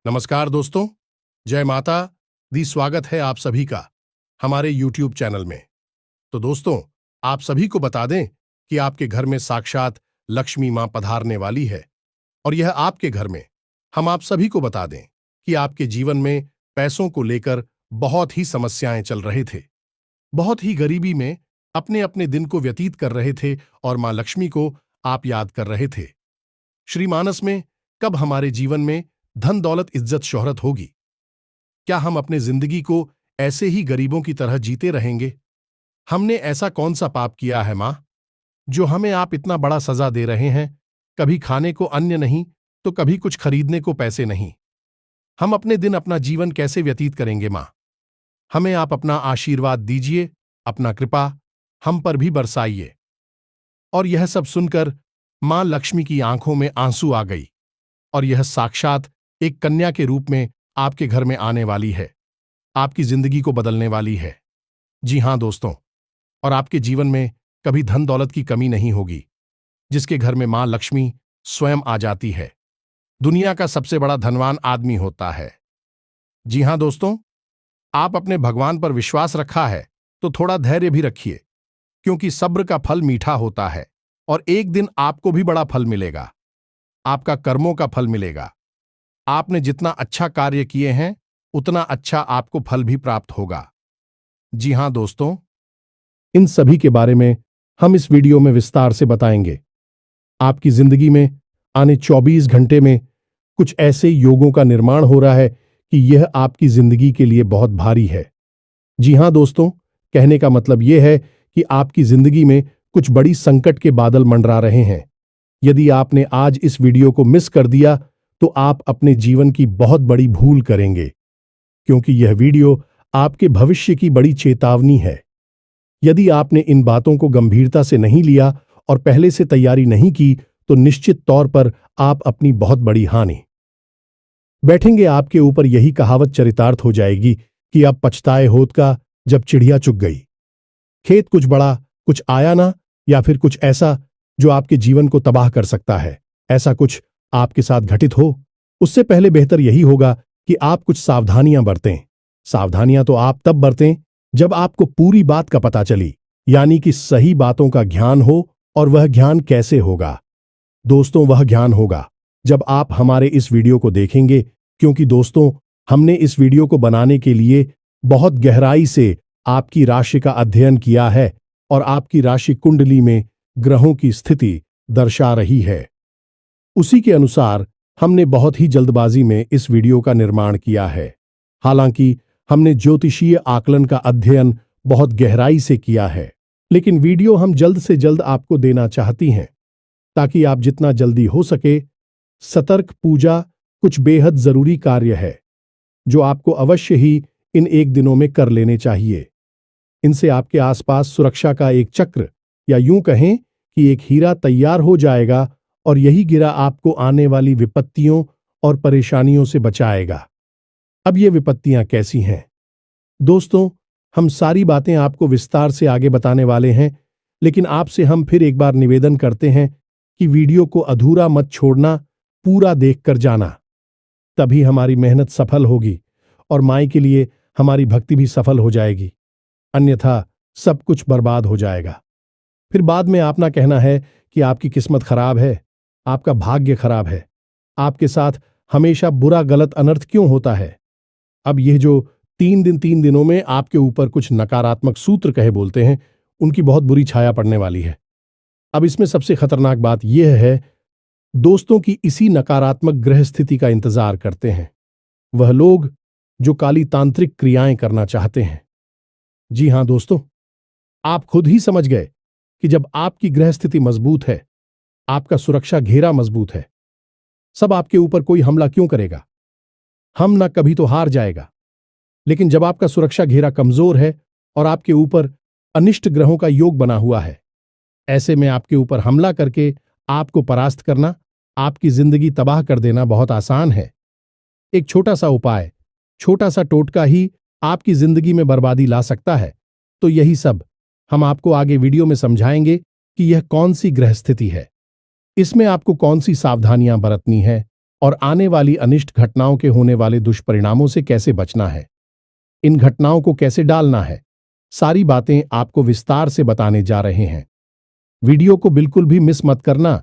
नमस्कार दोस्तों। जय माता दी। स्वागत है आप सभी का हमारे YouTube चैनल में। तो दोस्तों, आप सभी को बता दें कि आपके घर में साक्षात लक्ष्मी मां पधारने वाली है। और यह आपके घर में हम आप सभी को बता दें कि आपके जीवन में पैसों को लेकर बहुत ही समस्याएं चल रहे थे, बहुत ही गरीबी में अपने अपने दिन को व्यतीत कर रहे थे और मां लक्ष्मी को आप याद कर रहे थे। श्रीमानस में कब हमारे जीवन में धन दौलत इज्जत शोहरत होगी? क्या हम अपने जिंदगी को ऐसे ही गरीबों की तरह जीते रहेंगे? हमने ऐसा कौन सा पाप किया है मां, जो हमें आप इतना बड़ा सजा दे रहे हैं? कभी खाने को अन्न नहीं तो कभी कुछ खरीदने को पैसे नहीं। हम अपने दिन अपना जीवन कैसे व्यतीत करेंगे मां? हमें आप अपना आशीर्वाद दीजिए, अपना कृपा हम पर भी बरसाइए। और यह सब सुनकर मां लक्ष्मी की आंखों में आंसू आ गई और यह साक्षात एक कन्या के रूप में आपके घर में आने वाली है, आपकी जिंदगी को बदलने वाली है। जी हां दोस्तों, और आपके जीवन में कभी धन दौलत की कमी नहीं होगी। जिसके घर में मां लक्ष्मी स्वयं आ जाती है, दुनिया का सबसे बड़ा धनवान आदमी होता है। जी हां दोस्तों, आप अपने भगवान पर विश्वास रखा है तो थोड़ा धैर्य भी रखिए, क्योंकि सब्र का फल मीठा होता है और एक दिन आपको भी बड़ा फल मिलेगा। आपका कर्मों का फल मिलेगा। आपने जितना अच्छा कार्य किए हैं उतना अच्छा आपको फल भी प्राप्त होगा। जी हां दोस्तों, इन सभी के बारे में हम इस वीडियो में विस्तार से बताएंगे। आपकी जिंदगी में आने 24 घंटे में कुछ ऐसे योगों का निर्माण हो रहा है कि यह आपकी जिंदगी के लिए बहुत भारी है। जी हां दोस्तों, कहने का मतलब यह है कि आपकी जिंदगी में कुछ बड़ी संकट के बादल मंडरा रहे हैं। यदि आपने आज इस वीडियो को मिस कर दिया तो आप अपने जीवन की बहुत बड़ी भूल करेंगे, क्योंकि यह वीडियो आपके भविष्य की बड़ी चेतावनी है। यदि आपने इन बातों को गंभीरता से नहीं लिया और पहले से तैयारी नहीं की तो निश्चित तौर पर आप अपनी बहुत बड़ी हानि बैठेंगे। आपके ऊपर यही कहावत चरितार्थ हो जाएगी कि अब पछताए होत का जब चिड़िया चुग गई। खेत कुछ बड़ा कुछ आया ना, या फिर कुछ ऐसा जो आपके जीवन को तबाह कर सकता है, ऐसा कुछ आपके साथ घटित हो, उससे पहले बेहतर यही होगा कि आप कुछ सावधानियां बरतें। सावधानियां तो आप तब बरतें जब आपको पूरी बात का पता चली, यानी कि सही बातों का ज्ञान हो। और वह ज्ञान कैसे होगा दोस्तों? वह ज्ञान होगा जब आप हमारे इस वीडियो को देखेंगे, क्योंकि दोस्तों, हमने इस वीडियो को बनाने के लिए बहुत गहराई से आपकी राशि का अध्ययन किया है और आपकी राशि कुंडली में ग्रहों की स्थिति दर्शा रही है। उसी के अनुसार हमने बहुत ही जल्दबाजी में इस वीडियो का निर्माण किया है। हालांकि हमने ज्योतिषीय आकलन का अध्ययन बहुत गहराई से किया है, लेकिन वीडियो हम जल्द से जल्द आपको देना चाहती हैं, ताकि आप जितना जल्दी हो सके सतर्क पूजा कुछ बेहद जरूरी कार्य है जो आपको अवश्य ही इन एक दिनों में कर लेने चाहिए। इनसे आपके आसपास सुरक्षा का एक चक्र, या यूं कहें कि एक हीरा तैयार हो जाएगा और यही गिरा आपको आने वाली विपत्तियों और परेशानियों से बचाएगा। अब ये विपत्तियां कैसी हैं दोस्तों? हम सारी बातें आपको विस्तार से आगे बताने वाले हैं, लेकिन आपसे हम फिर एक बार निवेदन करते हैं कि वीडियो को अधूरा मत छोड़ना, पूरा देखकर जाना। तभी हमारी मेहनत सफल होगी और माई के लिए हमारी भक्ति भी सफल हो जाएगी। अन्यथा सब कुछ बर्बाद हो जाएगा। फिर बाद में आप ना कहना है कि आपकी किस्मत खराब है, आपका भाग्य खराब है, आपके साथ हमेशा बुरा गलत अनर्थ क्यों होता है। अब यह जो 3 दिनों में आपके ऊपर कुछ नकारात्मक सूत्र कहे बोलते हैं, उनकी बहुत बुरी छाया पड़ने वाली है। अब इसमें सबसे खतरनाक बात यह है दोस्तों कि इसी नकारात्मक ग्रह स्थिति का इंतजार करते हैं वह लोग जो काली तांत्रिक क्रियाएं करना चाहते हैं। जी हां दोस्तों, आप खुद ही समझ गए कि जब आपकी ग्रह स्थिति मजबूत है, आपका सुरक्षा घेरा मजबूत है, सब आपके ऊपर कोई हमला क्यों करेगा? हम ना कभी तो हार जाएगा। लेकिन जब आपका सुरक्षा घेरा कमजोर है और आपके ऊपर अनिष्ट ग्रहों का योग बना हुआ है, ऐसे में आपके ऊपर हमला करके आपको परास्त करना, आपकी जिंदगी तबाह कर देना बहुत आसान है। एक छोटा सा उपाय, छोटा सा टोटका ही आपकी जिंदगी में बर्बादी ला सकता है। तो यही सब हम आपको आगे वीडियो में समझाएंगे कि यह कौन सी ग्रह स्थिति है, इसमें आपको कौन सी सावधानियां बरतनी है और आने वाली अनिष्ट घटनाओं के होने वाले दुष्परिणामों से कैसे बचना है, इन घटनाओं को कैसे डालना है, सारी बातें आपको विस्तार से बताने जा रहे हैं। वीडियो को बिल्कुल भी मिस मत करना,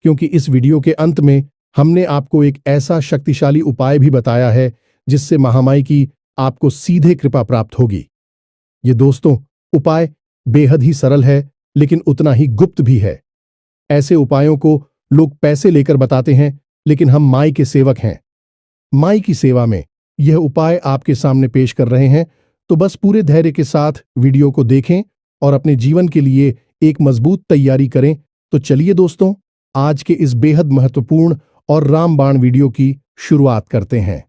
क्योंकि इस वीडियो के अंत में हमने आपको एक ऐसा शक्तिशाली उपाय भी बताया है जिससे महामाई की आपको सीधे कृपा प्राप्त होगी। ये दोस्तों, उपाय बेहद ही सरल है, लेकिन उतना ही गुप्त भी है। ऐसे उपायों को लोग पैसे लेकर बताते हैं, लेकिन हम माई के सेवक हैं। माई की सेवा में यह उपाय आपके सामने पेश कर रहे हैं, तो बस पूरे धैर्य के साथ वीडियो को देखें और अपने जीवन के लिए एक मजबूत तैयारी करें। तो चलिए दोस्तों, आज के इस बेहद महत्वपूर्ण और रामबाण वीडियो की शुरुआत करते हैं।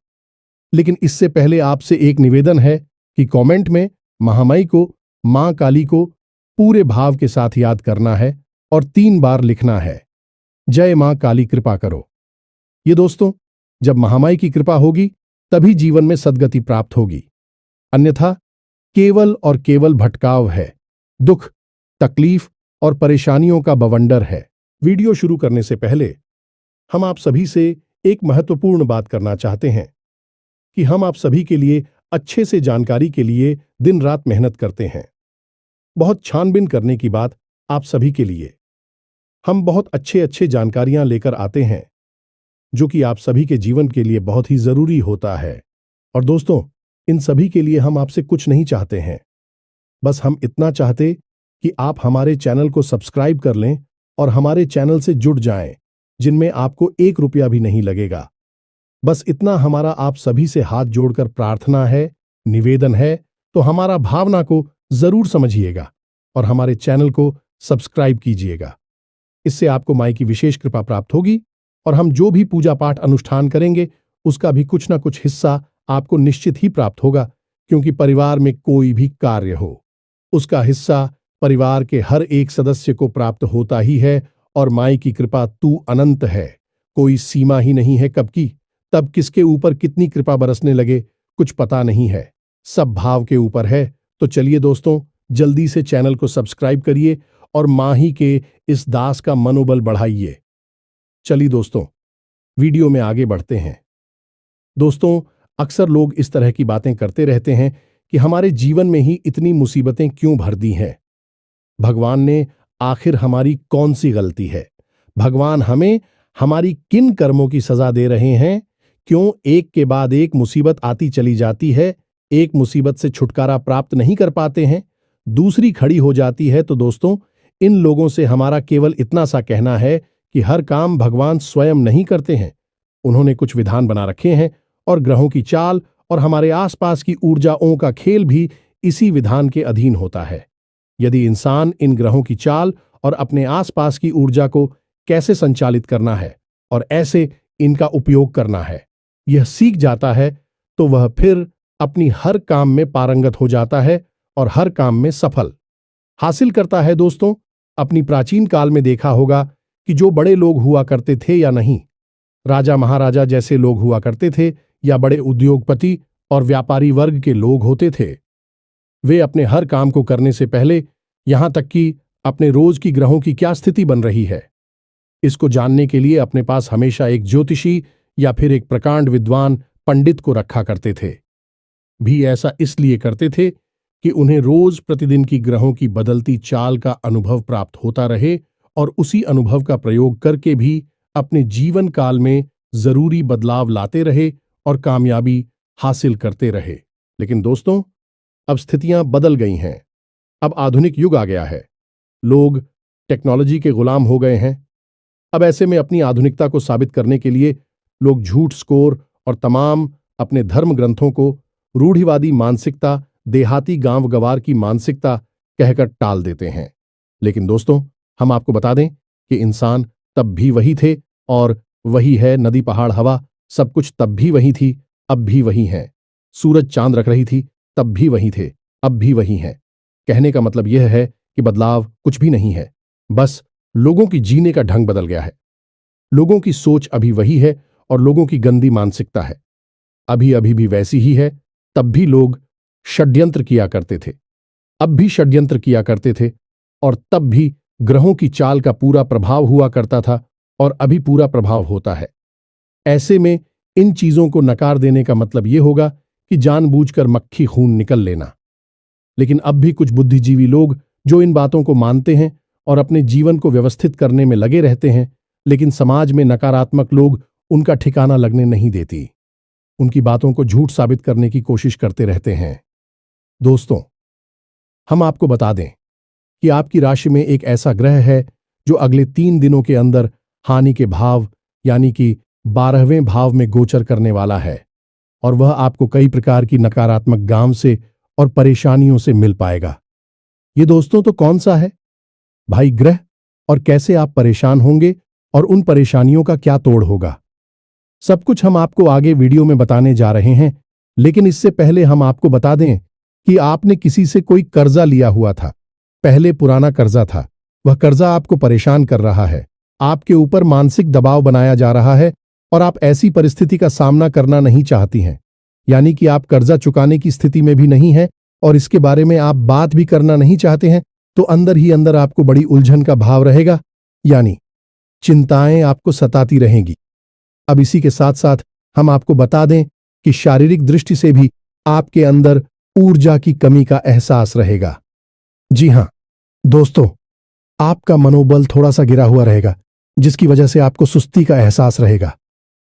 लेकिन इससे पहले आपसे एक निवेदन है कि कमेंट में महामाई को, मां काली को पूरे भाव के साथ याद करना है और 3 बार लिखना है, जय मां काली कृपा करो। ये दोस्तों, जब महामाई की कृपा होगी तभी जीवन में सद्गति प्राप्त होगी, अन्यथा केवल और केवल भटकाव है, दुख, तकलीफ और परेशानियों का बवंडर है। वीडियो शुरू करने से पहले हम आप सभी से एक महत्वपूर्ण बात करना चाहते हैं कि हम आप सभी के लिए अच्छे से जानकारी के लिए दिन रात मेहनत करते हैं। बहुत छानबीन करने की बात आप सभी के लिए हम बहुत अच्छे जानकारियां लेकर आते हैं, जो कि आप सभी के जीवन के लिए बहुत ही जरूरी होता है। और दोस्तों, इन सभी के लिए हम आपसे कुछ नहीं चाहते हैं, बस हम इतना चाहते कि आप हमारे चैनल को सब्सक्राइब कर लें और हमारे चैनल से जुड़ जाएं, जिनमें आपको 1 रुपया भी नहीं लगेगा। बस इतना हमारा आप सभी से हाथ जोड़कर प्रार्थना है, निवेदन है। तो हमारा भावना को जरूर समझिएगा और हमारे चैनल को सब्सक्राइब कीजिएगा। इससे आपको माई की विशेष कृपा प्राप्त होगी और हम जो भी पूजा पाठ अनुष्ठान करेंगे उसका भी कुछ ना कुछ हिस्सा आपको निश्चित ही प्राप्त होगा, क्योंकि परिवार में कोई भी कार्य हो उसका हिस्सा परिवार के हर एक सदस्य को प्राप्त होता ही है। और माई की कृपा तू अनंत है, कोई सीमा ही नहीं है कब की, तब किसके ऊपर कितनी कृपा बरसने लगे कुछ पता नहीं है, सब भाव के ऊपर है। तो चलिए दोस्तों, जल्दी से चैनल को सब्सक्राइब करिए और मां ही के इस दास का मनोबल बढ़ाइए। चलिए दोस्तों, वीडियो में आगे बढ़ते हैं। दोस्तों, अक्सर लोग इस तरह की बातें करते रहते हैं कि हमारे जीवन में ही इतनी मुसीबतें क्यों भर दी हैं, भगवान ने आखिर हमारी कौन सी गलती है, भगवान हमें हमारी किन कर्मों की सजा दे रहे हैं, क्यों एक के बाद एक मुसीबत आती चली जाती है, एक मुसीबत से छुटकारा प्राप्त नहीं कर पाते हैं, दूसरी खड़ी हो जाती है। तो दोस्तों, इन लोगों से हमारा केवल इतना सा कहना है कि हर काम भगवान स्वयं नहीं करते हैं, उन्होंने कुछ विधान बना रखे हैं और ग्रहों की चाल और हमारे आसपास की ऊर्जाओं का खेल भी इसी विधान के अधीन होता है। यदि इंसान इन ग्रहों की चाल और अपने आसपास की ऊर्जा को कैसे संचालित करना है और ऐसे इनका उपयोग करना है यह सीख जाता है, तो वह फिर अपनी हर काम में पारंगत हो जाता है और हर काम में सफल हासिल करता है। दोस्तों, अपनी प्राचीन काल में देखा होगा कि जो बड़े लोग हुआ करते थे या नहीं, राजा महाराजा जैसे लोग हुआ करते थे या बड़े उद्योगपति और व्यापारी वर्ग के लोग होते थे, वे अपने हर काम को करने से पहले, यहां तक कि अपने रोज की ग्रहों की क्या स्थिति बन रही है, इसको जानने के लिए अपने पास हमेशा एक ज्योतिषी या फिर एक प्रकांड विद्वान पंडित को रखा करते थे। भी ऐसा इसलिए करते थे कि उन्हें रोज प्रतिदिन की ग्रहों की बदलती चाल का अनुभव प्राप्त होता रहे और उसी अनुभव का प्रयोग करके भी अपने जीवन काल में जरूरी बदलाव लाते रहे और कामयाबी हासिल करते रहे। लेकिन दोस्तों, अब स्थितियां बदल गई हैं, अब आधुनिक युग आ गया है, लोग टेक्नोलॉजी के गुलाम हो गए हैं। अब ऐसे में अपनी आधुनिकता को साबित करने के लिए लोग झूठ स्कोर और तमाम अपने धर्म ग्रंथों को रूढ़िवादी मानसिकता, देहाती गांव गवार की मानसिकता कहकर टाल देते हैं। लेकिन दोस्तों, हम आपको बता दें कि इंसान तब भी वही थे और वही है, नदी पहाड़ हवा सब कुछ तब भी वही थी, अब भी वही है। सूरज चांद रख रही थी, तब भी वही थे, अब भी वही हैं। कहने का मतलब यह है कि बदलाव कुछ भी नहीं है, बस लोगों की जीने का ढंग बदल गया है। लोगों की सोच अभी वही है और लोगों की गंदी मानसिकता है अभी भी वैसी ही है। तब भी लोग षड्यंत्र किया करते थे, अब भी षड्यंत्र किया करते थे, और तब भी ग्रहों की चाल का पूरा प्रभाव हुआ करता था और अभी पूरा प्रभाव होता है। ऐसे में इन चीजों को नकार देने का मतलब यह होगा कि जानबूझकर मक्खी खून निकल लेना। लेकिन अब भी कुछ बुद्धिजीवी लोग जो इन बातों को मानते हैं और अपने जीवन को व्यवस्थित करने में लगे रहते हैं, लेकिन समाज में नकारात्मक लोग उनका ठिकाना लगने नहीं देती, उनकी बातों को झूठ साबित करने की कोशिश करते रहते हैं। दोस्तों, हम आपको बता दें कि आपकी राशि में एक ऐसा ग्रह है जो अगले 3 दिनों के अंदर हानि के भाव यानी कि 12वें भाव में गोचर करने वाला है, और वह आपको कई प्रकार की नकारात्मक गांव से और परेशानियों से मिल पाएगा। ये दोस्तों तो कौन सा है भाई ग्रह, और कैसे आप परेशान होंगे और उन परेशानियों का क्या तोड़ होगा, सब कुछ हम आपको आगे वीडियो में बताने जा रहे हैं। लेकिन इससे पहले हम आपको बता दें कि आपने किसी से कोई कर्जा लिया हुआ था, पहले पुराना कर्जा था, वह कर्जा आपको परेशान कर रहा है, आपके ऊपर मानसिक दबाव बनाया जा रहा है और आप ऐसी परिस्थिति का सामना करना नहीं चाहती हैं, यानी कि आप कर्जा चुकाने की स्थिति में भी नहीं है और इसके बारे में आप बात भी करना नहीं चाहते हैं, तो अंदर ही अंदर आपको बड़ी उलझन का भाव रहेगा, यानी चिंताएं आपको सताती रहेंगी। अब इसी के साथ साथ हम आपको बता दें कि शारीरिक दृष्टि से भी आपके अंदर ऊर्जा की कमी का एहसास रहेगा। जी हां दोस्तों, आपका मनोबल थोड़ा सा गिरा हुआ रहेगा, जिसकी वजह से आपको सुस्ती का एहसास रहेगा।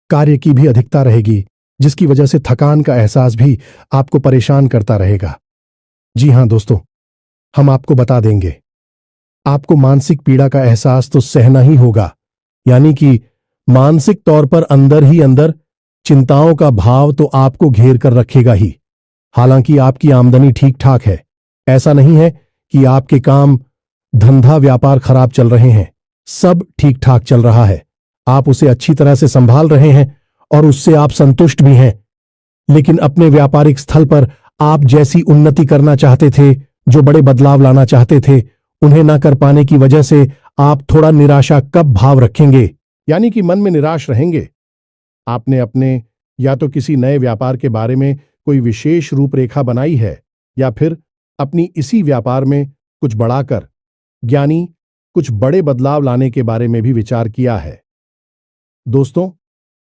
कार्य की भी अधिकता रहेगी, जिसकी वजह से थकान का एहसास भी आपको परेशान करता रहेगा। जी हां दोस्तों, हम आपको बता देंगे, आपको मानसिक पीड़ा का एहसास तो सहना ही होगा, यानी कि मानसिक तौर पर अंदर ही अंदर चिंताओं का भाव तो आपको घेर कर रखेगा ही। हालांकि आपकी आमदनी ठीक ठाक है, ऐसा नहीं है कि आपके काम धंधा व्यापार खराब चल रहे हैं, सब ठीक ठाक चल रहा है, आप उसे अच्छी तरह से संभाल रहे हैं और उससे आप संतुष्ट भी हैं। लेकिन अपने व्यापारिक स्थल पर आप जैसी उन्नति करना चाहते थे, जो बड़े बदलाव लाना चाहते थे, उन्हें ना कर पाने की वजह से आप थोड़ा निराशा कब भाव रखेंगे, यानी कि मन में निराश रहेंगे। आपने अपने या तो किसी नए व्यापार के बारे में कोई विशेष रूपरेखा बनाई है, या फिर अपनी इसी व्यापार में कुछ बढ़ाकर यानी कुछ बड़े बदलाव लाने के बारे में भी विचार किया है। दोस्तों,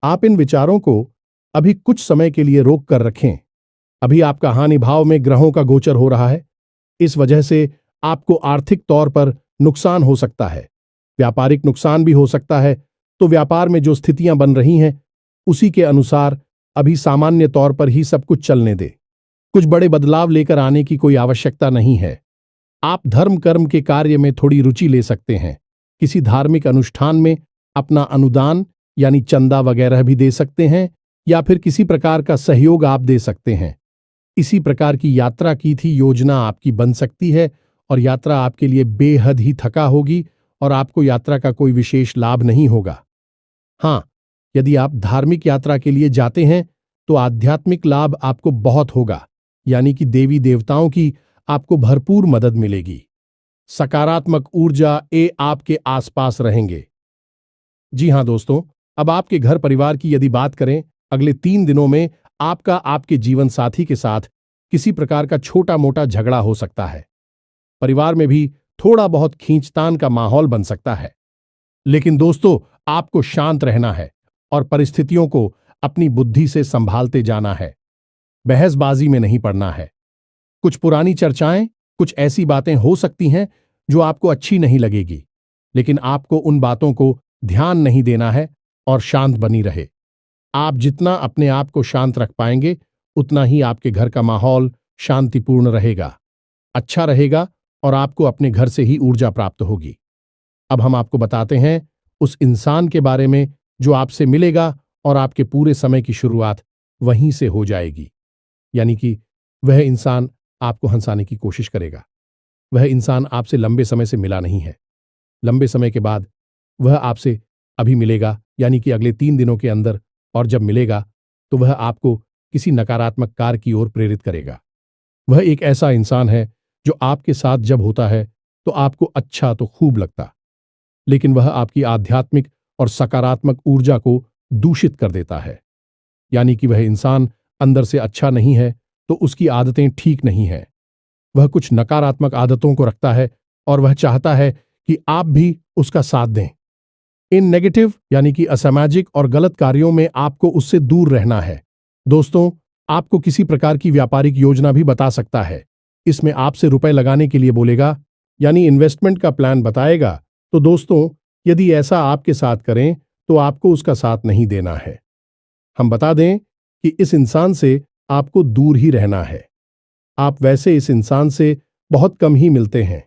आप इन विचारों को अभी कुछ समय के लिए रोक कर रखें। अभी आपका हानि भाव में ग्रहों का गोचर हो रहा है, इस वजह से आपको आर्थिक तौर पर नुकसान हो सकता है, व्यापारिक नुकसान भी हो सकता है। तो व्यापार में जो स्थितियां बन रही हैं उसी के अनुसार अभी सामान्य तौर पर ही सब कुछ चलने दे, कुछ बड़े बदलाव लेकर आने की कोई आवश्यकता नहीं है। आप धर्म कर्म के कार्य में थोड़ी रुचि ले सकते हैं, किसी धार्मिक अनुष्ठान में अपना अनुदान यानी चंदा वगैरह भी दे सकते हैं, या फिर किसी प्रकार का सहयोग आप दे सकते हैं। इसी प्रकार की यात्रा की थी योजना आपकी बन सकती है, और यात्रा आपके लिए बेहद ही थका होगी और आपको यात्रा का कोई विशेष लाभ नहीं होगा। हाँ, यदि आप धार्मिक यात्रा के लिए जाते हैं तो आध्यात्मिक लाभ आपको बहुत होगा, यानी कि देवी देवताओं की आपको भरपूर मदद मिलेगी। सकारात्मक ऊर्जा आपके आसपास रहेंगे। जी हां दोस्तों, अब आपके घर परिवार की यदि बात करें, अगले 3 दिनों में आपका आपके जीवन साथी के साथ किसी प्रकार का छोटा मोटा झगड़ा हो सकता है। परिवार में भी थोड़ा बहुत खींचतान का माहौल बन सकता है। लेकिन दोस्तों, आपको शांत रहना है और परिस्थितियों को अपनी बुद्धि से संभालते जाना है, बहसबाजी में नहीं पड़ना है। कुछ पुरानी चर्चाएं, कुछ ऐसी बातें हो सकती हैं जो आपको अच्छी नहीं लगेगी, लेकिन आपको उन बातों को ध्यान नहीं देना है और शांत बनी रहे। आप जितना अपने आप को शांत रख पाएंगे, उतना ही आपके घर का माहौल शांतिपूर्ण रहेगा, अच्छा रहेगा, और आपको अपने घर से ही ऊर्जा प्राप्त होगी। अब हम आपको बताते हैं उस इंसान के बारे में जो आपसे मिलेगा, और आपके पूरे समय की शुरुआत वहीं से हो जाएगी, यानी कि वह इंसान आपको हंसाने की कोशिश करेगा। वह इंसान आपसे लंबे समय से मिला नहीं है, लंबे समय के बाद वह आपसे अभी मिलेगा, यानी कि अगले 3 दिनों के अंदर, और जब मिलेगा तो वह आपको किसी नकारात्मक कार्य की ओर प्रेरित करेगा। वह एक ऐसा इंसान है जो आपके साथ जब होता है तो आपको अच्छा तो खूब लगता, लेकिन वह आपकी आध्यात्मिक और सकारात्मक ऊर्जा को दूषित कर देता है। यानी कि वह इंसान अंदर से अच्छा नहीं है, तो उसकी आदतें ठीक नहीं हैं। वह कुछ नकारात्मक आदतों को रखता है और वह चाहता है कि आप भी उसका साथ दें। इन नेगेटिव यानी कि असामाजिक और गलत कार्यों में आपको उससे दूर रहना है। दोस्तों, आपको किसी प्रकार की व्यापारिक योजना भी बता सकता है। इसमें आपसे रुपए लगाने के लिए बोलेगा, यानी इन्वेस्टमेंट का प्लान बताएगा। तो दोस्तों, यदि ऐसा आपके साथ करें तो आपको उसका साथ नहीं देना है। हम बता दें कि इस इंसान से आपको दूर ही रहना है। आप वैसे इस इंसान से बहुत कम ही मिलते हैं।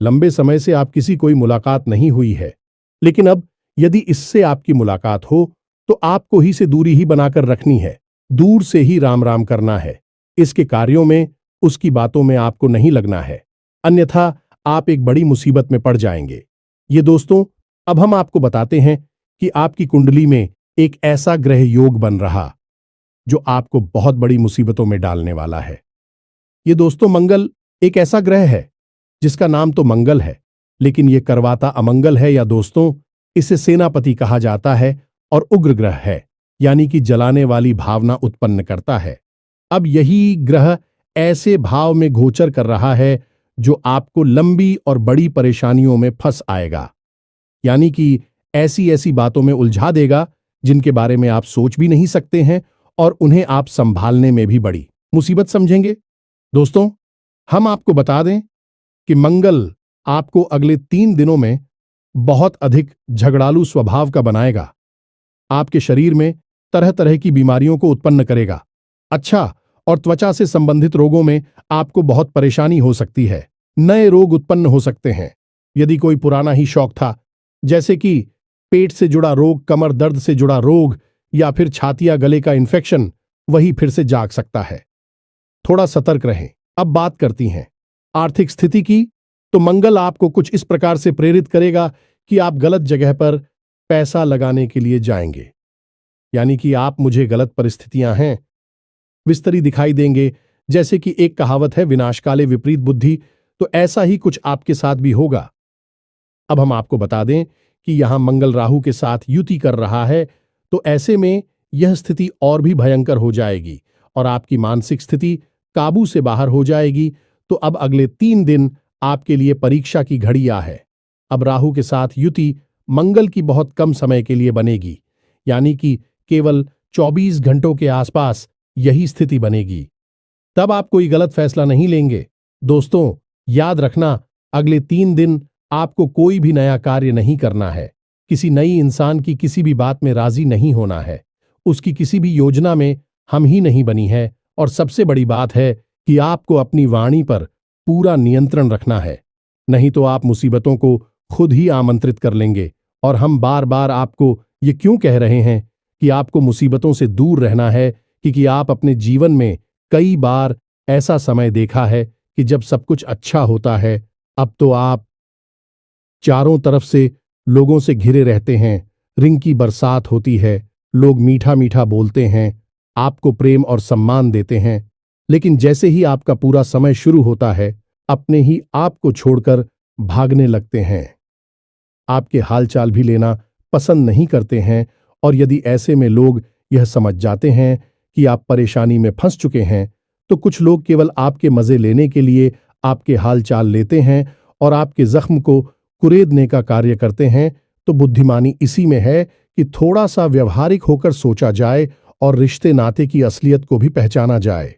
लंबे समय से आप किसी कोई मुलाकात नहीं हुई है, लेकिन अब यदि इससे आपकी मुलाकात हो तो आपको ही से दूरी ही बनाकर रखनी है। दूर से ही राम राम करना है। इसके कार्यों में, उसकी बातों में आपको नहीं लगना है, अन्यथा आप एक बड़ी मुसीबत में पड़ जाएंगे। ये दोस्तों, अब हम आपको बताते हैं कि आपकी कुंडली में एक ऐसा ग्रह योग बन रहा जो आपको बहुत बड़ी मुसीबतों में डालने वाला है। ये दोस्तों, मंगल एक ऐसा ग्रह है जिसका नाम तो मंगल है, लेकिन यह करवाता अमंगल है। या दोस्तों, इसे सेनापति कहा जाता है और उग्र ग्रह है, यानी कि जलाने वाली भावना उत्पन्न करता है। अब यही ग्रह ऐसे भाव में गोचर कर रहा है जो आपको लंबी और बड़ी परेशानियों में फंस आएगा, यानी कि ऐसी ऐसी बातों में उलझा देगा जिनके बारे में आप सोच भी नहीं सकते हैं और उन्हें आप संभालने में भी बड़ी मुसीबत समझेंगे। दोस्तों, हम आपको बता दें कि मंगल आपको अगले 3 दिनों में बहुत अधिक झगड़ालू स्वभाव का बनाएगा। आपके शरीर में तरह तरह की बीमारियों को उत्पन्न करेगा। अच्छा, और त्वचा से संबंधित रोगों में आपको बहुत परेशानी हो सकती है। नए रोग उत्पन्न हो सकते हैं। यदि कोई पुराना ही शौक था, जैसे कि पेट से जुड़ा रोग, कमर दर्द से जुड़ा रोग या फिर छाती या गले का इन्फेक्शन, वही फिर से जाग सकता है। थोड़ा सतर्क रहें। अब बात करती हैं आर्थिक स्थिति की। तो मंगल आपको कुछ इस प्रकार से प्रेरित करेगा कि आप गलत जगह पर पैसा लगाने के लिए जाएंगे, यानी कि आप मुझे गलत परिस्थितियां हैं विस्तरी दिखाई देंगे। जैसे कि एक कहावत है, विनाशकाले विपरीत बुद्धि, तो ऐसा ही कुछ आपके साथ भी होगा। अब हम आपको बता दें कि यहां मंगल राहु के साथ युति कर रहा है, तो ऐसे में यह स्थिति और भी भयंकर हो जाएगी और आपकी मानसिक स्थिति काबू से बाहर हो जाएगी। तो अब अगले 3 दिन आपके लिए परीक्षा की घड़ी आ है। अब राहु के साथ युति मंगल की बहुत कम समय के लिए बनेगी, यानी कि केवल 24 घंटों के आसपास यही स्थिति बनेगी। तब आप कोई गलत फैसला नहीं लेंगे। दोस्तों, याद रखना, अगले 3 दिन आपको कोई भी नया कार्य नहीं करना है। किसी नई इंसान की किसी भी बात में राजी नहीं होना है। उसकी किसी भी योजना में हम ही नहीं बनी है। और सबसे बड़ी बात है कि आपको अपनी वाणी पर पूरा नियंत्रण रखना है, नहीं तो आप मुसीबतों को खुद ही आमंत्रित कर लेंगे। और हम बार बार आपको ये क्यों कह रहे हैं कि आपको मुसीबतों से दूर रहना है, क्योंकि आप अपने जीवन में कई बार ऐसा समय देखा है कि जब सब कुछ अच्छा होता है, अब तो आप चारों तरफ से लोगों से घिरे रहते हैं। रिंग की बरसात होती है, लोग मीठा मीठा बोलते हैं, आपको प्रेम और सम्मान देते हैं, लेकिन जैसे ही आपका पूरा समय शुरू होता है, अपने ही आपको छोड़कर भागने लगते हैं। आपके हालचाल भी लेना पसंद नहीं करते हैं। और यदि ऐसे में लोग यह समझ जाते हैं कि आप परेशानी में फंस चुके हैं, तो कुछ लोग केवल आपके मजे लेने के लिए आपके हालचाल लेते हैं और आपके जख्म को कुरेदने का कार्य करते हैं। तो बुद्धिमानी इसी में है कि थोड़ा सा व्यवहारिक होकर सोचा जाए और रिश्ते नाते की असलियत को भी पहचाना जाए।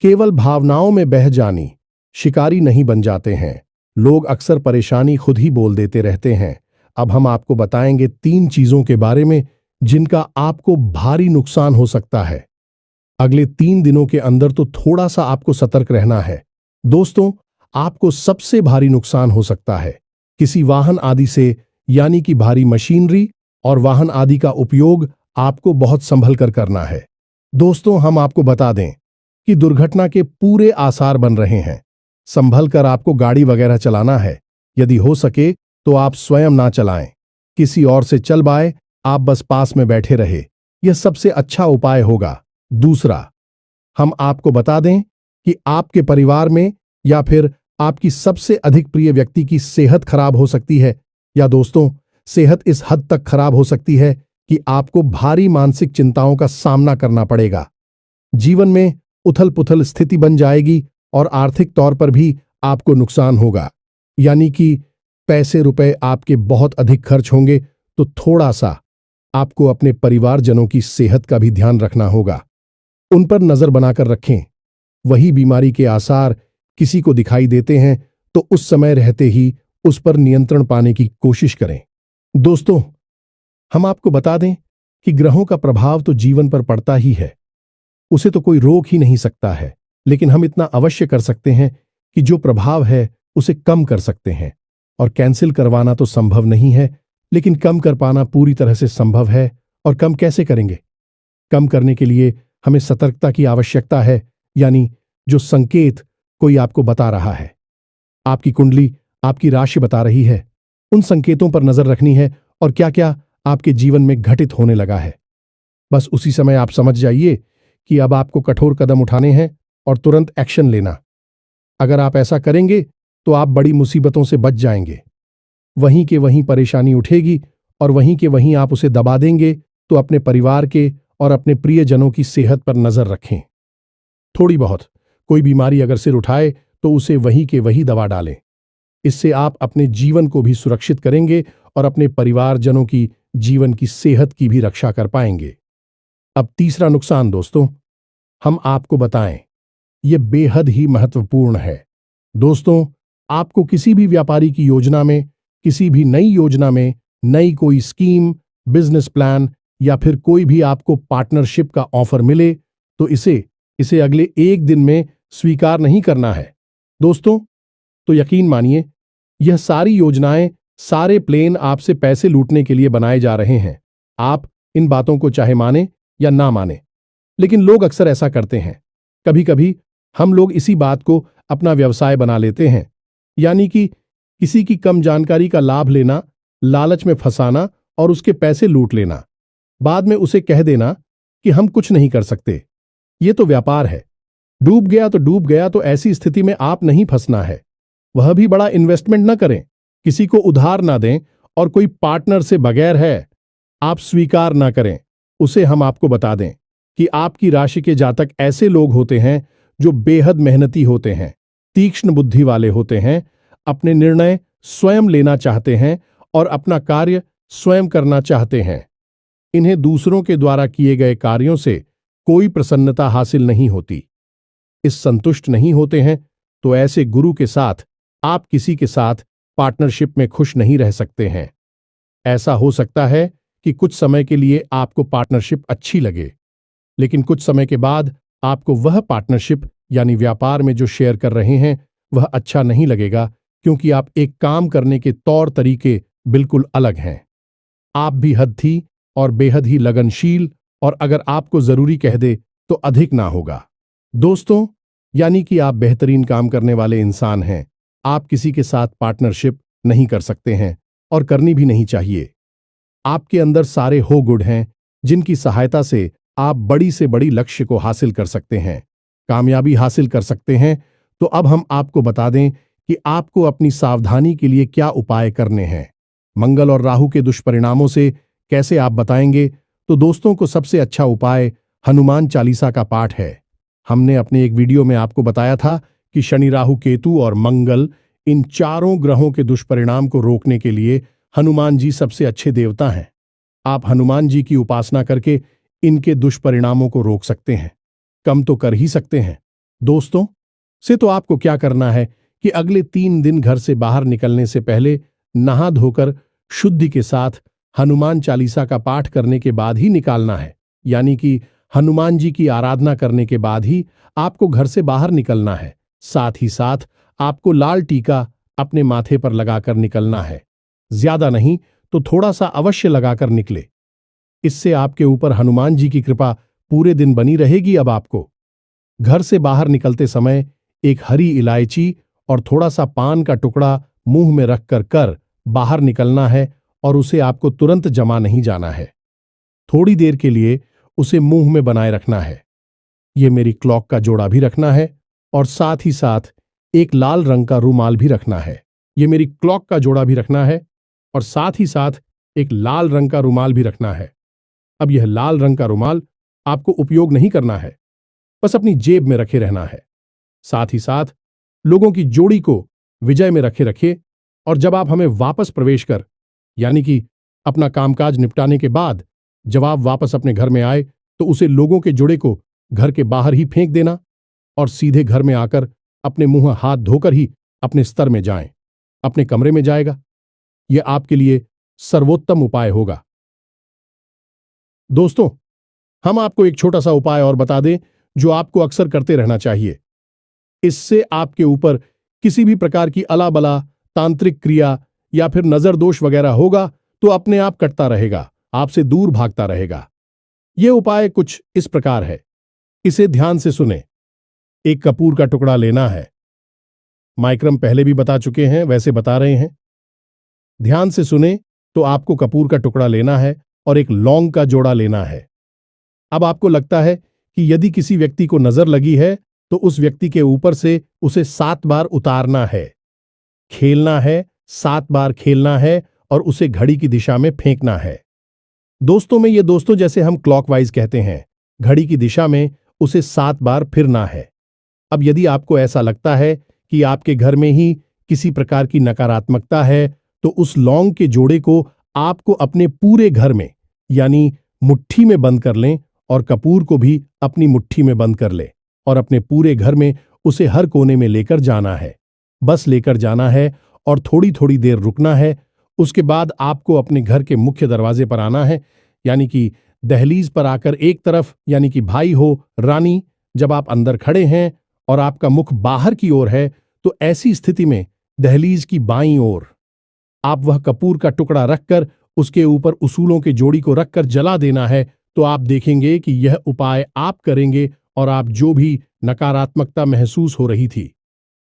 केवल भावनाओं में बह जानी शिकारी नहीं बन जाते हैं। लोग अक्सर परेशानी खुद ही बोल देते रहते हैं। अब हम आपको बताएंगे 3 चीजों के बारे में जिनका आपको भारी नुकसान हो सकता है। अगले 3 दिनों के अंदर तो थोड़ा सा आपको सतर्क रहना है। दोस्तों, आपको सबसे भारी नुकसान हो सकता है किसी वाहन आदि से, यानी कि भारी मशीनरी और वाहन आदि का उपयोग आपको बहुत संभल कर करना है। दोस्तों, हम आपको बता दें कि दुर्घटना के पूरे आसार बन रहे हैं। संभल कर आपको गाड़ी वगैरह चलाना है। यदि हो सके तो आप स्वयं ना चलाएं, किसी और से चलवाएं, आप बस पास में बैठे रहे, यह सबसे अच्छा उपाय होगा। दूसरा, हम आपको बता दें कि आपके परिवार में या फिर आपकी सबसे अधिक प्रिय व्यक्ति की सेहत खराब हो सकती है। या दोस्तों, सेहत इस हद तक खराब हो सकती है कि आपको भारी मानसिक चिंताओं का सामना करना पड़ेगा। जीवन में उथल पुथल स्थिति बन जाएगी और आर्थिक तौर पर भी आपको नुकसान होगा, यानी कि पैसे रुपए आपके बहुत अधिक खर्च होंगे। तो थोड़ा सा आपको अपने परिवारजनों की सेहत का भी ध्यान रखना होगा। उन पर नजर बनाकर रखें। वही बीमारी के आसार किसी को दिखाई देते हैं तो उस समय रहते ही उस पर नियंत्रण पाने की कोशिश करें। दोस्तों, हम आपको बता दें कि ग्रहों का प्रभाव तो जीवन पर पड़ता ही है, उसे तो कोई रोक ही नहीं सकता है, लेकिन हम इतना अवश्य कर सकते हैं कि जो प्रभाव है उसे कम कर सकते हैं। और कैंसिल करवाना तो संभव नहीं है, लेकिन कम कर पाना पूरी तरह से संभव है। और कम कैसे करेंगे? कम करने के लिए हमें सतर्कता की आवश्यकता है, यानी जो संकेत कोई आपको बता रहा है, आपकी कुंडली आपकी राशि बता रही है, उन संकेतों पर नजर रखनी है और क्या क्या आपके जीवन में घटित होने लगा है। बस उसी समय आप समझ जाइए कि अब आपको कठोर कदम उठाने हैं और तुरंत एक्शन लेना। अगर आप ऐसा करेंगे तो आप बड़ी मुसीबतों से बच जाएंगे। वहीं के वहीं परेशानी उठेगी और वहीं के वहीं आप उसे दबा देंगे। तो अपने परिवार के और अपने प्रियजनों की सेहत पर नजर रखें। थोड़ी बहुत कोई बीमारी अगर सिर उठाए तो उसे वहीं के वहीं दबा डालें। इससे आप अपने जीवन को भी सुरक्षित करेंगे और अपने परिवारजनों की जीवन की सेहत की भी रक्षा कर पाएंगे। अब तीसरा नुकसान दोस्तों, हम आपको बताएं, यह बेहद ही महत्वपूर्ण है। दोस्तों, आपको किसी भी व्यापारी की योजना में, किसी भी नई योजना में, नई कोई स्कीम, बिजनेस प्लान या फिर कोई भी आपको पार्टनरशिप का ऑफर मिले तो इसे अगले एक दिन में स्वीकार नहीं करना है। दोस्तों, तो यकीन मानिए, यह सारी योजनाएं, सारे प्लान आपसे पैसे लूटने के लिए बनाए जा रहे हैं। आप इन बातों को चाहे माने या ना माने, लेकिन लोग अक्सर ऐसा करते हैं। कभी कभी हम लोग इसी बात को अपना व्यवसाय बना लेते हैं, यानी कि किसी की कम जानकारी का लाभ लेना, लालच में फंसाना और उसके पैसे लूट लेना। बाद में उसे कह देना कि हम कुछ नहीं कर सकते, ये तो व्यापार है, डूब गया तो डूब गया। तो ऐसी स्थिति में आप नहीं फंसना है। वह भी बड़ा इन्वेस्टमेंट न करें, किसी को उधार ना दें और कोई पार्टनर से बगैर है आप स्वीकार ना करें। उसे हम आपको बता दें कि आपकी राशि के जातक ऐसे लोग होते हैं जो बेहद मेहनती होते हैं, तीक्ष्ण बुद्धि वाले होते हैं, अपने निर्णय स्वयं लेना चाहते हैं और अपना कार्य स्वयं करना चाहते हैं। इन्हें दूसरों के द्वारा किए गए कार्यों से कोई प्रसन्नता हासिल नहीं होती। इस संतुष्ट नहीं होते हैं तो ऐसे गुरु के साथ आप किसी के साथ पार्टनरशिप में खुश नहीं रह सकते हैं। ऐसा हो सकता है कि कुछ समय के लिए आपको पार्टनरशिप अच्छी लगे, लेकिन कुछ समय के बाद आपको वह पार्टनरशिप यानी व्यापार में जो शेयर कर रहे हैं वह अच्छा नहीं लगेगा, क्योंकि आप एक काम करने के तौर तरीके बिल्कुल अलग हैं। आप भी हद और बेहद ही लगनशील, और अगर आपको जरूरी कह दे तो अधिक ना होगा। दोस्तों, यानी कि आप बेहतरीन काम करने वाले इंसान हैं। आप किसी के साथ पार्टनरशिप नहीं कर सकते हैं और करनी भी नहीं चाहिए। आपके अंदर सारे हो गुण हैं जिनकी सहायता से आप बड़ी से बड़ी लक्ष्य को हासिल कर सकते हैं, कामयाबी हासिल कर सकते हैं। तो अब हम आपको बता दें कि आपको अपनी सावधानी के लिए क्या उपाय करने हैं। मंगल और राहु के दुष्परिणामों से कैसे आप बताएंगे? तो दोस्तों को सबसे अच्छा उपाय हनुमान चालीसा का पाठ है। हमने अपने एक वीडियो में आपको बताया था कि शनि, राहु, केतु और मंगल, इन चारों ग्रहों के दुष्परिणाम को रोकने के लिए हनुमान जी सबसे अच्छे देवता हैं। आप हनुमान जी की उपासना करके इनके दुष्परिणामों को रोक सकते हैं, कम तो कर ही सकते हैं। दोस्तों से तो आपको क्या करना है कि अगले 3 दिन घर से बाहर निकलने से पहले नहा धोकर शुद्धि के साथ हनुमान चालीसा का पाठ करने के बाद ही निकालना है, यानी कि हनुमान जी की आराधना करने के बाद ही आपको घर से बाहर निकलना है। साथ ही साथ आपको लाल टीका अपने माथे पर लगाकर निकलना है। ज्यादा नहीं तो थोड़ा सा अवश्य लगाकर निकले। इससे आपके ऊपर हनुमान जी की कृपा पूरे दिन बनी रहेगी। अब आपको घर से बाहर निकलते समय एक हरी इलायची और थोड़ा सा पान का टुकड़ा मुंह में रखकर बाहर निकलना है, और उसे आपको तुरंत जमा नहीं जाना है। थोड़ी देर के लिए उसे मुंह में बनाए रखना है। यह मेरी क्लॉक का जोड़ा भी रखना है और साथ ही साथ एक लाल रंग का रूमाल भी रखना है। यह मेरी क्लॉक का जोड़ा भी रखना है और साथ ही साथ एक लाल रंग का रूमाल भी रखना है। अब यह लाल रंग का रूमाल आपको उपयोग नहीं करना है, बस अपनी जेब में रखे रहना है। साथ ही साथ लोगों की जोड़ी को विजय में रखे और जब आप हमें वापस प्रवेश कर, यानी कि अपना कामकाज निपटाने के बाद जब आप वापस अपने घर में आए तो उसे लोगों के जोड़े को घर के बाहर ही फेंक देना और सीधे घर में आकर अपने मुंह हाथ धोकर ही अपने स्तर में जाएं, अपने कमरे में जाएगा। यह आपके लिए सर्वोत्तम उपाय होगा। दोस्तों, हम आपको एक छोटा सा उपाय और बता दें जो आपको अक्सर करते रहना चाहिए। इससे आपके ऊपर किसी भी प्रकार की अलाबला, तांत्रिक क्रिया या फिर नजर दोष वगैरह होगा तो अपने आप कटता रहेगा, आपसे दूर भागता रहेगा। यह उपाय कुछ इस प्रकार है, इसे ध्यान से सुने। एक कपूर का टुकड़ा लेना है। माइक्रम पहले भी बता चुके हैं, वैसे बता रहे हैं। ध्यान से सुने तो आपको कपूर का टुकड़ा लेना है और एक लौंग का जोड़ा लेना है। अब आपको लगता है कि यदि किसी व्यक्ति को नजर लगी है तो उस व्यक्ति के ऊपर से उसे 7 बार उतारना है, खेलना है, 7 बार खेलना है और उसे घड़ी की दिशा में फेंकना है। दोस्तों में ये दोस्तों जैसे हम क्लॉकवाइज कहते हैं, घड़ी की दिशा में उसे 7 बार फिरना है। अब यदि आपको ऐसा लगता है कि आपके घर में ही किसी प्रकार की नकारात्मकता है तो उस लौंग के जोड़े को आपको अपने पूरे घर में यानी मुट्ठी में बंद कर लें और कपूर को भी अपनी मुट्ठी में बंद कर ले और अपने पूरे घर में उसे हर कोने में लेकर जाना है। बस लेकर जाना है और थोड़ी थोड़ी देर रुकना है। उसके बाद आपको अपने घर के मुख्य दरवाजे पर आना है, यानी कि दहलीज पर आकर एक तरफ, यानी कि भाई हो रानी, जब आप अंदर खड़े हैं और आपका मुख बाहर की ओर है तो ऐसी स्थिति में दहलीज की बाईं ओर आप वह कपूर का टुकड़ा रखकर उसके ऊपर उसूलों के जोड़ी को रखकर जला देना है। तो आप देखेंगे कि यह उपाय आप करेंगे और आप जो भी नकारात्मकता महसूस हो रही थी,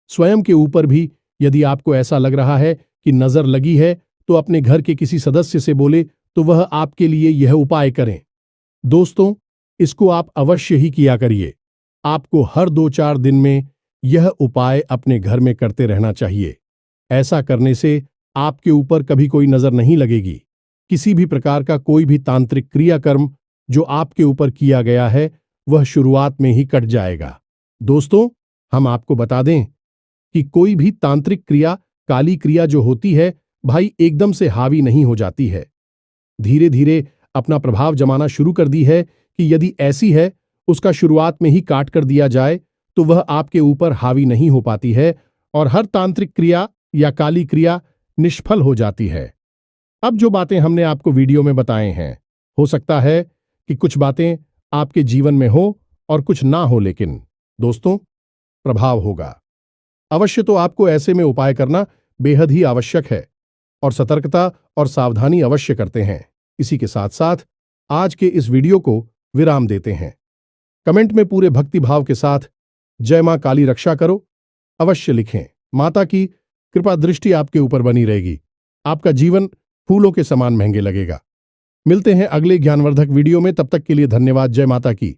स्वयं के ऊपर भी यदि आपको ऐसा लग रहा है कि नजर लगी है तो अपने घर के किसी सदस्य से बोले तो वह आपके लिए यह उपाय करें। दोस्तों, इसको आप अवश्य ही किया करिए। आपको हर 2-4 दिन में यह उपाय अपने घर में करते रहना चाहिए। ऐसा करने से आपके ऊपर कभी कोई नजर नहीं लगेगी। किसी भी प्रकार का कोई भी तांत्रिक क्रियाकर्म जो आपके ऊपर किया गया है वह शुरुआत में ही कट जाएगा। दोस्तों, हम आपको बता दें कि कोई भी तांत्रिक क्रिया, काली क्रिया जो होती है भाई, एकदम से हावी नहीं हो जाती है। धीरे धीरे अपना प्रभाव जमाना शुरू कर दी है कि यदि ऐसी है उसका शुरुआत में ही काट कर दिया जाए तो वह आपके ऊपर हावी नहीं हो पाती है और हर तांत्रिक क्रिया या काली क्रिया निष्फल हो जाती है। अब जो बातें हमने आपको वीडियो में बताए हैं, हो सकता है कि कुछ बातें आपके जीवन में हो और कुछ ना हो, लेकिन दोस्तों प्रभाव होगा अवश्य। तो आपको ऐसे में उपाय करना बेहद ही आवश्यक है और सतर्कता और सावधानी अवश्य करते हैं। इसी के साथ साथ आज के इस वीडियो को विराम देते हैं। कमेंट में पूरे भक्ति भाव के साथ जय मां काली रक्षा करो अवश्य लिखें। माता की कृपा दृष्टि आपके ऊपर बनी रहेगी। आपका जीवन फूलों के समान महंगे लगेगा। मिलते हैं अगले ज्ञानवर्धक वीडियो में, तब तक के लिए धन्यवाद। जय माता की।